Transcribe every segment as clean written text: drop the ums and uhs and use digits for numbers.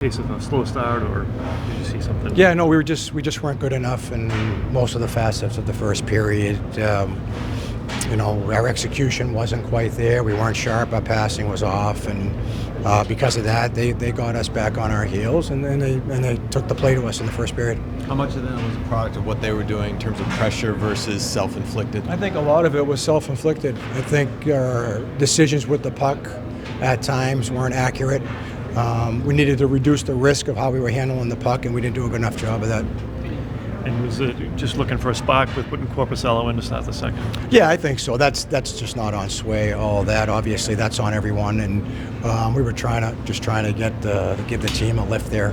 Case of a slow start, or did you see something? Yeah, no, we just weren't good enough in most of the facets of the first period. Our execution wasn't quite there. We weren't sharp. Our passing was off, and because of that, they got us back on our heels, and then they took the play to us in the first period. How much of that was a product of what they were doing in terms of pressure versus self-inflicted? I think a lot of it was self-inflicted. I think our decisions with the puck at times weren't accurate. We needed to reduce the risk of how we were handling the puck, and we didn't do a good enough job of that. And was it just looking for a spark with putting Korpisalo in to start the second? Yeah, I think so. That's just not on Sway. All that, obviously, that's on everyone, and we were trying to give the team a lift there.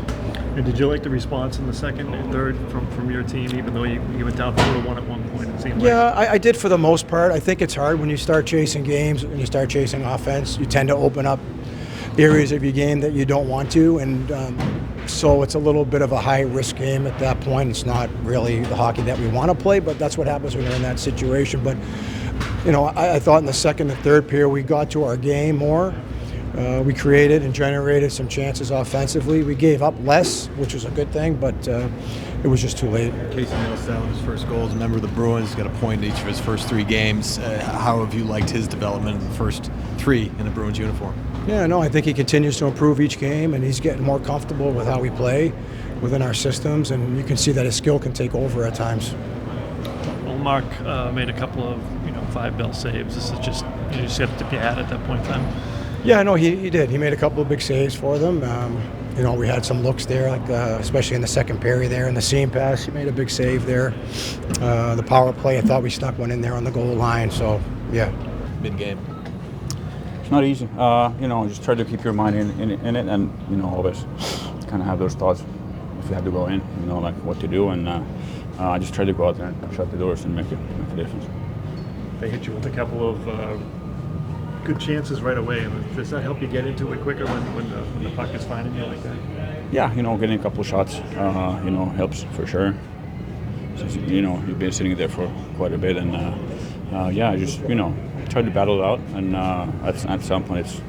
And did you like the response in the second and third from your team, even though you went down 4-1 at one point? It seemed yeah, I did for the most part. I think it's hard when you start chasing games and you start chasing offense. You tend to open up areas of your game that you don't want to, and so it's a little bit of a high-risk game at that point. It's not really the hockey that we want to play, but that's what happens when you're in that situation. But, I thought in the second and third period we got to our game more. We created and generated some chances offensively. We gave up less, which was a good thing, but it was just too late. Casey Mittelstadt with his first goal as a member of the Bruins. He's got a point in each of his first 3 games. How have you liked his development in the first 3 in the Bruins uniform? Yeah, no, I think he continues to improve each game, and he's getting more comfortable with how we play within our systems, and you can see that his skill can take over at times. Well, Mark made a couple of 5-0 saves. This is just you just have to tip your hat at that point in time. Yeah, no, he did. He made a couple of big saves for them. We had some looks there, like especially in the second period there, in the seam pass. He made a big save there. The power play, I thought we snuck one in there on the goal line. So, yeah. Mid-game. It's not easy. Just try to keep your mind in it, and always kind of have those thoughts if you have to go in. Like what to do, and I just try to go out there and shut the doors and make a difference. They hit you with a couple of good chances right away. Does that help you get into it quicker when the puck is finding you like that? Yeah, getting a couple of shots, helps for sure. Since, you've been sitting there for quite a bit, and I just try to battle it out, and at some point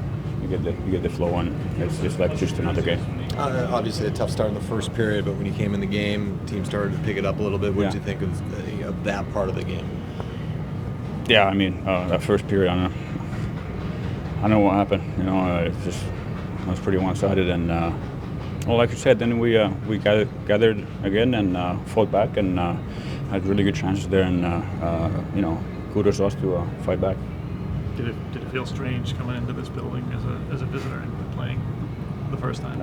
you get the flow, and it's just another game. Obviously a tough start in the first period, but when you came in the game, team started to pick it up a little bit. What did you think of that part of the game? Yeah, I mean that first period, I don't know what happened. It was pretty one-sided, and like you said, then we gathered again and fought back, and had really good chances there, and kudos to us to fight back. Did it feel strange coming into this building as a visitor and playing the first time?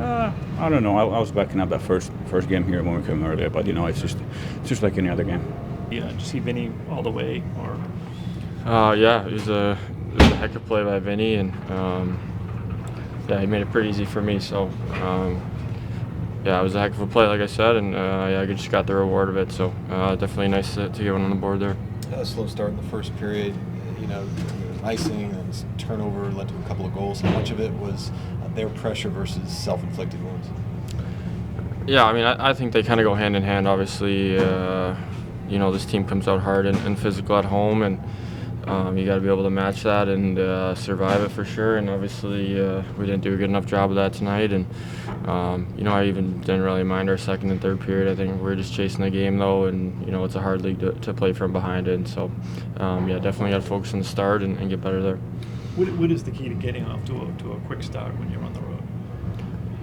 I don't know. I was backing up that first game here when we came earlier, but it's just like any other game. Yeah, did you see Vinny all the way, or? It was a heck of a play by Vinny, and he made it pretty easy for me. So it was a heck of a play, like I said, and I just got the reward of it. So definitely nice to get one on the board there. A slow start in the first period, icing and turnover led to a couple of goals. How much of it was their pressure versus self-inflicted wounds? Yeah, I mean, I think they kind of go hand in hand. Obviously, this team comes out hard and physical at home, and you got to be able to match that and survive it for sure. And obviously, we didn't do a good enough job of that tonight. And I even didn't really mind our second and third period. I think we were just chasing the game though, and it's a hard league to play from behind it. And so, definitely got to focus on the start and get better there. What is the key to getting off to a quick start when you're on the road?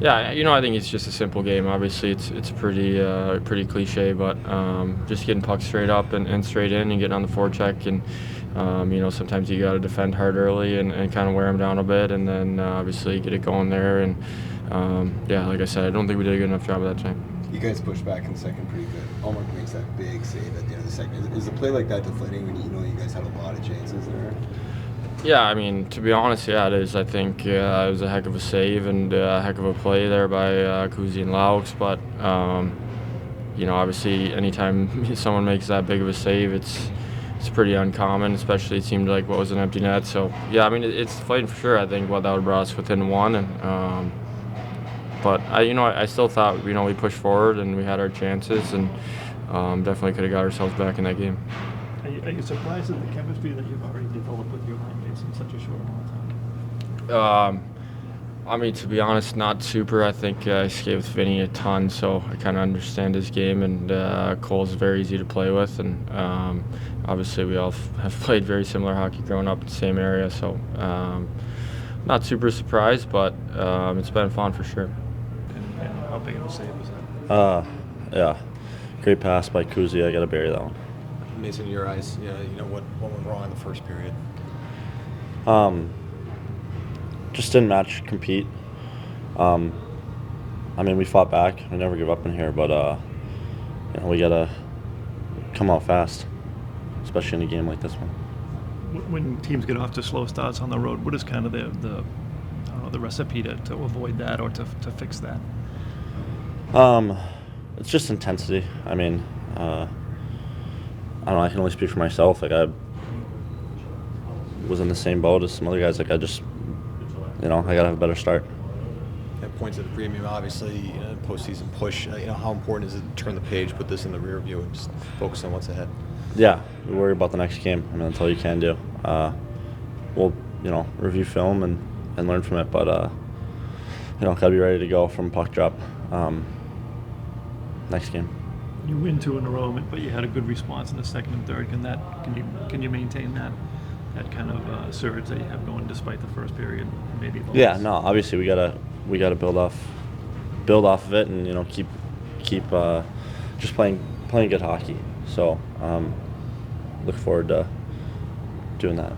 Yeah, I think it's just a simple game. Obviously, it's pretty cliche, but just getting pucks straight up and straight in and getting on the forecheck, and sometimes you got to defend hard early and kind of wear them down a bit, and then obviously get it going there. And like I said, I don't think we did a good enough job of that tonight. You guys pushed back in the second pretty good. Allmark makes that big save at the end of the second. Is a play like that deflating when you guys had a lot of chances there? Yeah, I mean, to be honest, it is. I think it was a heck of a save and a heck of a play there by Kuzi and Laux. But, obviously, anytime someone makes that big of a save, it's pretty uncommon, especially it seemed like what was an empty net. So, yeah, I mean, it's deflating for sure. I think that would have brought us within one. And, but, I still thought, we pushed forward and we had our chances and definitely could have got ourselves back in that game. Are you surprised at the chemistry that you've already developed with your line mates in such a short amount of time? I mean, to be honest, not super. I think I skate with Vinny a ton, so I kind of understand his game. And Cole's very easy to play with, and obviously we all have played very similar hockey growing up in the same area. So not super surprised, but it's been fun for sure. And how big of a save was that? Yeah, great pass by Kuzi. I got to bury that one. Mason, in your eyes, what went wrong in the first period? Just didn't match compete. I mean, we fought back. We never give up in here, but we gotta come out fast, especially in a game like this one. When teams get off to slow starts on the road, what is kind of the recipe to avoid that or to fix that? It's just intensity. I mean, I don't know. I can only speak for myself. Like, I was in the same boat as some other guys. Like, I just, I gotta have a better start. That points at the premium, obviously, postseason push. How important is it to turn the page, put this in the rear view, and just focus on what's ahead? Yeah, we worry about the next game. I mean, that's all you can do. We'll, review film and learn from it, but, gotta be ready to go from puck drop next game. You win 2 in a row, but you had a good response in the second and third. Can you maintain that kind of surge that you have going despite the first period? Maybe. Yeah, no. Obviously, we gotta build off of it, and keep just playing good hockey. So look forward to doing that.